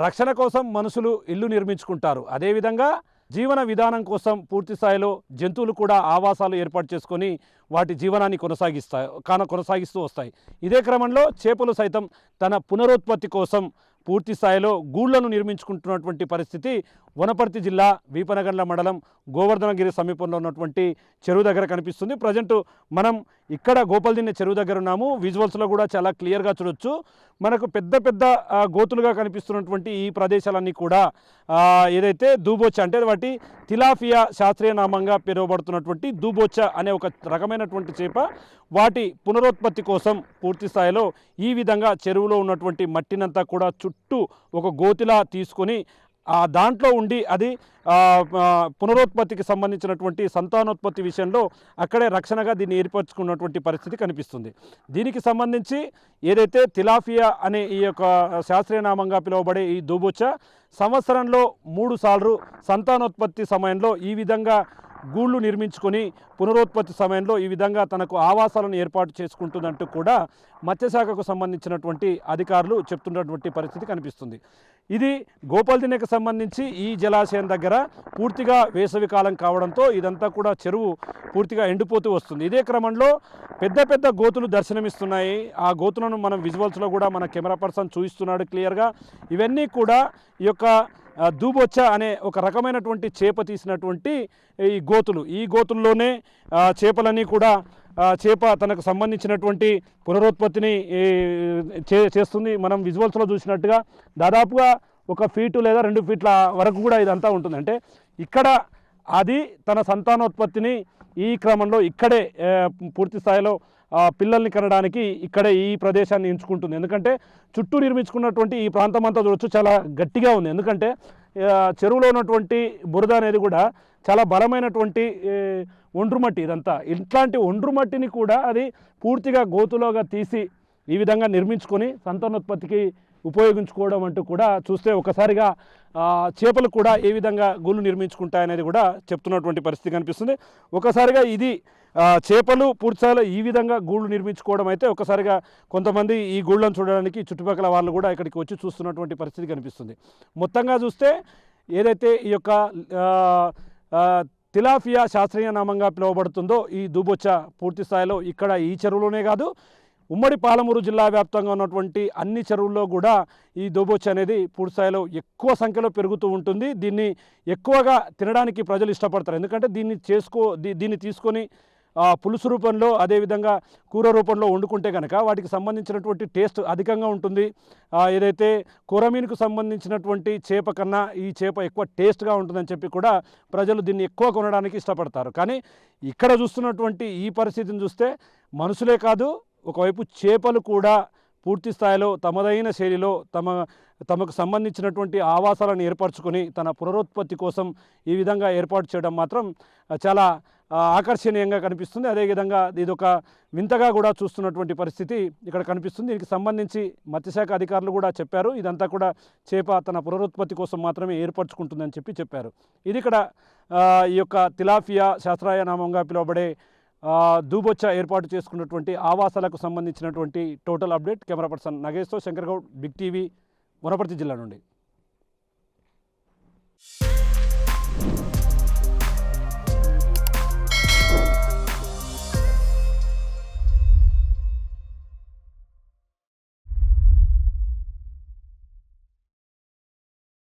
రక్షణ కోసం మనుషులు ఇల్లు నిర్మించుకుంటారు. అదేవిధంగా జీవన విధానం కోసం పూర్తి స్థాయిలో జంతువులు కూడా ఆవాసాలు ఏర్పాటు చేసుకొని వాటి జీవనాన్ని కొనసాగిస్తూ వస్తాయి. ఇదే క్రమంలో చేపలు సైతం తన పునరుత్పత్తి కోసం పూర్తి స్థాయిలో గూళ్లను నిర్మించుకుంటున్నటువంటి పరిస్థితి వనపర్తి జిల్లా వీపనగండ్ల మండలం గోవర్ధనగిరి సమీపంలో ఉన్నటువంటి చెరువు దగ్గర కనిపిస్తుంది. ప్రజెంట్ మనం ఇక్కడ గోపాల్దిన్నె చెరువు దగ్గర ఉన్నాము. విజువల్స్లో కూడా చాలా క్లియర్గా చూడొచ్చు. మనకు పెద్ద పెద్ద గోతులుగా కనిపిస్తున్నటువంటి ఈ ప్రదేశాలన్నీ కూడా ఏదైతే దూబొచ్చ అంటే వాటి తిలాపియా శాస్త్రీయ నామంగా పిలువబడుతున్నటువంటి దూబొచ్చ అనే ఒక రకమైనటువంటి చేప వాటి పునరుత్పత్తి కోసం పూర్తి స్థాయిలో ఈ విధంగా చెరువులో ఉన్నటువంటి మట్టినంతా కూడా చుట్టూ ఒక గోతిలా తీసుకొని దాంట్లో ఉండి అది పునరుత్పత్తికి సంబంధించినటువంటి సంతానోత్పత్తి విషయంలో అక్కడే రక్షణగా దీన్ని ఏర్పరచుకున్నటువంటి పరిస్థితి కనిపిస్తుంది. దీనికి సంబంధించి ఏదైతే తిలాపియా అనే ఈ యొక్క శాస్త్రీయ నామంగా పిలువబడే ఈ దూబొచ్చ సంవత్సరంలో 3 సార్లు సంతానోత్పత్తి సమయంలో ఈ విధంగా గూళ్ళు నిర్మించుకొని పునరుత్పత్తి సమయంలో ఈ విధంగా తనకు ఆవాసాలను ఏర్పాటు చేసుకుంటుందంటూ కూడా మత్స్యశాఖకు సంబంధించినటువంటి అధికారులు చెప్తున్నటువంటి పరిస్థితి కనిపిస్తుంది. ఇది గోపాల్దిన్నెకు సంబంధించి ఈ జలాశయం దగ్గర పూర్తిగా వేసవి కాలం కావడంతో ఇదంతా కూడా చెరువు పూర్తిగా ఎండిపోతూ వస్తుంది. ఇదే క్రమంలో పెద్ద పెద్ద గోతులు దర్శనమిస్తున్నాయి. ఆ గోతులను మనం విజువల్స్లో కూడా మన కెమెరా పర్సన్ చూపిస్తున్నాడు క్లియర్గా. ఇవన్నీ కూడా ఈ యొక్క దూబొచ్చ అనే ఒక రకమైనటువంటి చేప తీసినటువంటి ఈ గోతుల్లోనే చేపలన్నీ కూడా చేప తనకు సంబంధించినటువంటి పునరుత్పత్తిని చేస్తుంది. మనం విజువల్స్లో చూసినట్టుగా దాదాపుగా 1 ఫీటు లేదా 2 ఫీట్ల వరకు కూడా ఇదంతా ఉంటుంది. అంటే ఇక్కడ అది తన సంతానోత్పత్తిని ఈ క్రమంలో ఇక్కడే పూర్తి స్థాయిలో పిల్లల్ని కనడానికి ఇక్కడే ఈ ప్రదేశాన్ని ఎంచుకుంటుంది. ఎందుకంటే చుట్టూ నిర్మించుకున్నటువంటి ఈ ప్రాంతం అంతా చూడొచ్చు, చాలా గట్టిగా ఉంది. ఎందుకంటే చెరువులో ఉన్నటువంటి బురద అనేది కూడా చాలా బలమైనటువంటి ఒండ్రుమట్టి. ఇదంతా ఇట్లాంటి ఒండ్రుమట్టిని కూడా అది పూర్తిగా గోతులోగా తీసి ఈ విధంగా నిర్మించుకొని సంతానోత్పత్తికి ఉపయోగించుకోవడం అంటూ కూడా చూస్తే ఒకసారిగా చేపలు కూడా ఏ విధంగా గూళ్ళు నిర్మించుకుంటాయనేది కూడా చెప్తున్నటువంటి పరిస్థితి కనిపిస్తుంది. ఒకసారిగా ఇది చేపలు పూర్తిస్థాయిలో ఈ విధంగా గూళ్ళు నిర్మించుకోవడం అయితే ఒకసారిగా కొంతమంది ఈ గూళ్ళను చూడడానికి చుట్టుపక్కల వాళ్ళు కూడా ఇక్కడికి వచ్చి చూస్తున్నటువంటి పరిస్థితి కనిపిస్తుంది. మొత్తంగా చూస్తే ఏదైతే ఈ యొక్క తిలాపియా శాస్త్రీయ నామంగా పిలువబడుతుందో ఈ దూబొచ్చ పూర్తి స్థాయిలో ఇక్కడ ఈ చెరువులోనే కాదు ఉమ్మడి పాలమూరు జిల్లా వ్యాప్తంగా ఉన్నటువంటి అన్ని చెరువుల్లో కూడా ఈ దూబొచ్చ అనేది పూర్తిస్థాయిలో ఎక్కువ సంఖ్యలో పెరుగుతూ ఉంటుంది. దీన్ని ఎక్కువగా తినడానికి ప్రజలు ఇష్టపడతారు. ఎందుకంటే దీన్ని తీసుకొని పులుసు రూపంలో అదేవిధంగా కూర రూపంలో వండుకుంటే కనుక వాటికి సంబంధించినటువంటి టేస్ట్ అధికంగా ఉంటుంది. ఏదైతే కొరమీనుకు సంబంధించినటువంటి చేప కన్నా ఈ చేప ఎక్కువ టేస్ట్గా ఉంటుందని చెప్పి కూడా ప్రజలు దీన్ని ఎక్కువ కొనడానికి ఇష్టపడతారు. కానీ ఇక్కడ చూస్తున్నటువంటి ఈ పరిస్థితిని చూస్తే మనుషులే కాదు, ఒకవైపు చేపలు కూడా పూర్తి స్థాయిలో తమదైన శైలిలో తమకు సంబంధించినటువంటి ఆవాసాలను ఏర్పరచుకొని తన పునరుత్పత్తి కోసం ఈ విధంగా ఏర్పాటు చేయడం మాత్రం చాలా ఆకర్షణీయంగా కనిపిస్తుంది. అదేవిధంగా ఇదొక వింతగా కూడా చూస్తున్నటువంటి పరిస్థితి ఇక్కడ కనిపిస్తుంది. దీనికి సంబంధించి మత్స్యశాఖ అధికారులు కూడా చెప్పారు, ఇదంతా కూడా చేప తన పునరుత్పత్తి కోసం మాత్రమే ఏర్పరచుకుంటుందని చెప్పారు. ఇది ఇక్కడ ఈ యొక్క తిలాపియా శాస్త్రీయ నామంగా పిలువబడే దూబొచ్చ ఏర్పాటు చేసుకున్నటువంటి ఆవాసాలకు సంబంధించినటువంటి టోటల్ అప్డేట్. కెమెరా పర్సన్ నగేష్తో శంకర్ గౌడ్, బిగ్ టీవీ, వనపర్తి జిల్లా నుండి.